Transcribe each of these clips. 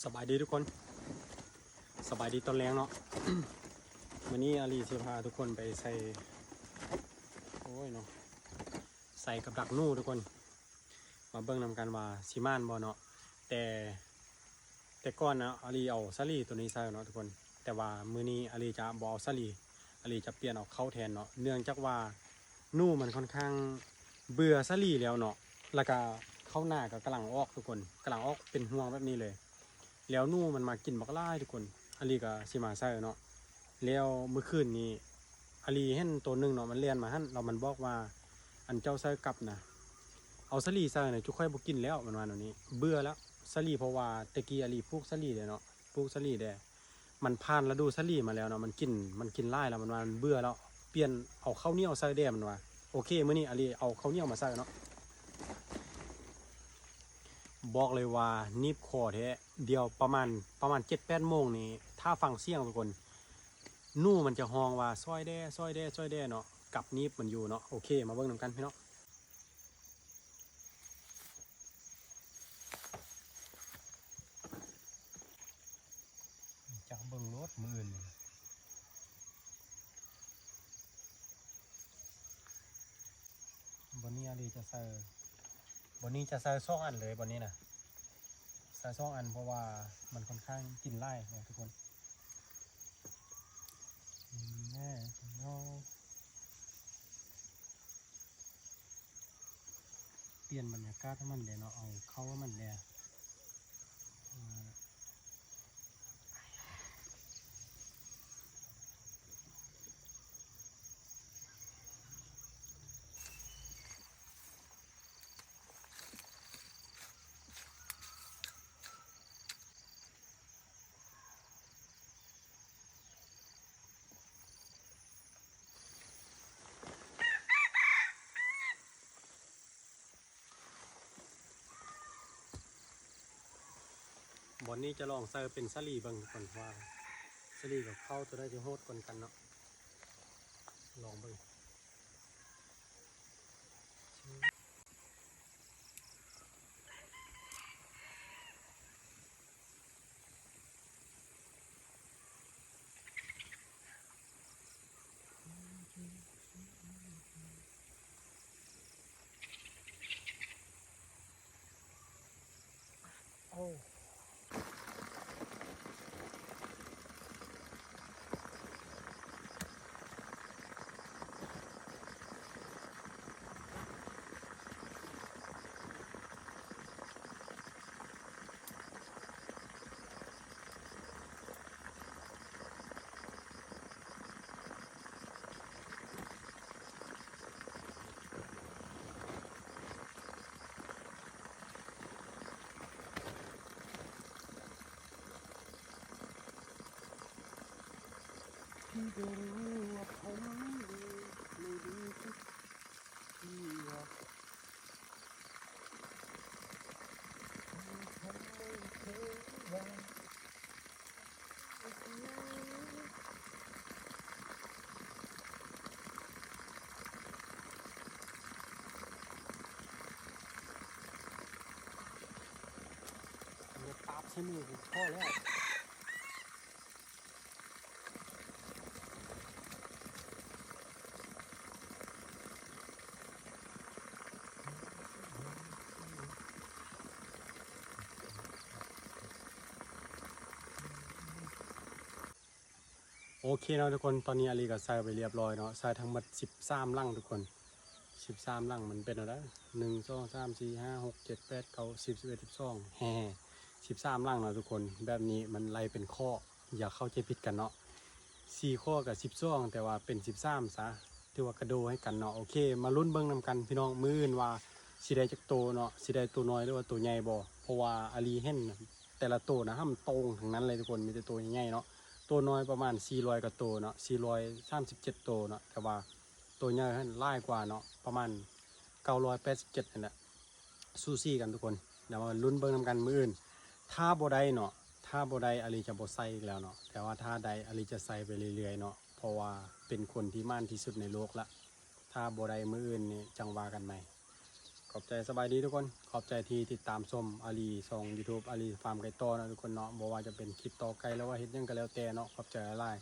สบายดีทุกคนสบายดีตอนแรงเนาะ วันนี้อาลีจะพาทุกคนไปใส่โอ้ยเนาะใส่กับดักนู่ทุกคนมาเบิ่งนำกันว่าสิม่านบ่เนาะแต่ก่อนนะอาลีเอาซาลีตัวนี้ใส่เนาะทุกคนแต่ว่ามื้อนี้อาลีจะบ่เอาซาลีอาลีจะเปลี่ยนเอาเข้าแทนเนาะเนื่องจากว่านู่มันค่อนข้างเบื่อซาลีแล้วเนาะแล้วก็เข้าหน้าก็กำลังออกทุกคนกำลังออกเป็นห่วงแบบนี้เลยแล้วนู่มันมากินบักล่ายทุกคนอาลีก็สิมาใส่เนาะแล้วเมื่อคืนนี้อาลีเห็นตัวหนึ่งเนาะมันเลียนมาหั่นเรามันบอกว่าอันเจ้าใส่กลับนะเอาซาลีใส่เนี่ยจุค่อยบ่กินแล้วมันว่าแบบนี้เบื่อแล้วซาลีเพราะว่าตะกี้อาลีปลูกซาลีเด้เนาะปลูกซาลีเด้มันผ่านฤดูซาลีมาแล้วเนาะมันกินไล่แล้วมันว่ามันเบื่อแล้วเปลี่ยนเอาข้าวเหนียวใส่เด้มันว่าโอเคมื้อนี้อาลีเอาข้าวเหนียวมาใส่เนาะบอกเลยว่านีบคอแท้เดียวประมาณ 7-8 โมงนี่ถ้าฟังเสียงทุกคนนู่มันจะฮ้องว่าซอยแด้ซอยแด้ซอยแด้เนาะกับนีบมันอยู่เนาะโอเคมาเบิ่งนำกันพี่น้องจะเบิ่งรถมื้ออื่นบนนี้อาลีจะใส่บนนี้จะใส่2 อันเลยบนนี้นะใส่2 อันเพราะว่ามันค่อนข้างกินไล่นะทุกคนแน่เนาะเปลี่ยนบรรยากาศให้มันเลยเนาะเอาเข้าให้มันเลยบนนี้จะลองใส่เป็นสลีเบิ่งทุกคนว่าสลีกับเข้าตัวได้จะโหดกว่ากันเนาะลองเบิ่งโอ้ที่จะรู้ว่าผมไม่ดีทุกทีว่าผมไม่เคยว่าเนี่ยตาบใช้มือผมพอแล้วโอเคเนาะทุกคนตอนนี้อาลีก็ใส่ไปเรียบร้อยเนาะใส่ทั้งหมด13 ลังทุกคน13 ลังมันเป็นอะไร1 2 3 4 5 6 7 8 9 10 11 12แฮ่13 ลังเนาะทุกคนแบบนี้มันไล่เป็นข้ออย่าเข้าใจผิดกันเนาะ4 ข้อกับ12แต่ว่าเป็น13ซะถือว่ากระโดให้กันเนาะโอเคมาลุ้นเบิ่งนำกันพี่น้องมื้ออื่นว่าสิได้จักโตเนาะสิได้ตัวน้อยหรือว่าตัวใหญ่บ่เพราะว่าอาลีเห็นแต่ละตัวนะห้ามตรงทั้งนั้นเลยทุกคนมีแต่ตัวใหญ่ๆเนาะตัวน้อยประมาณ400กว่าตัวเนาะ437ตัวเนาะแต่ว่าตัวใหญ่ให้หลายกว่าเนาะประมาณ987นั่นแหละซูซี่กันทุกคนเดี๋ยวมาลุ้นเบิ่งนำกันมื้ออื่นถ้าบ่ได้เนาะถ้าบ่ได้อาลีจะบ่ใส่อีกแล้วเนาะแต่ว่าถ้าได้อาลีจะใส่ไปเรื่อยๆเนาะเพราะว่าเป็นคนที่มั่นที่สุดในโลกละถ้าบ่ได้มื้ออื่นนี่จังว่ากันใหม่ ขอบใจสบายดีทุกคนขอบใจที่ติดตามชมอาลีช่อง YouTube อาลีฟาร์มไก่ต่อนะทุกคนเนาะบ่ว่าจะเป็นคลิปต่อไก่แล้วว่าเฮ็ดหยังก็แล้วแต่เนาะขอบใจหลาย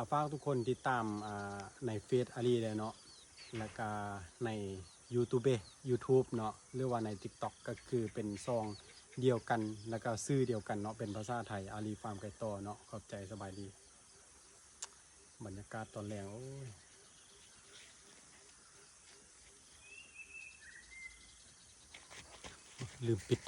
ฝากทุกคนติดตามในเฟซอาลีเลยเนาะแล้วก็ใน YouTube เนาะหรือว่าใน TikTok ก็คือเป็นซองเดียวกันแล้วก็ชื่อเดียวกันเนาะเป็นภาษาไทยอาลีฟาร์มไก่ต่อเนาะขอบใจสบายดีบรรยากาศตอนแรงโอ้ยลืมปิด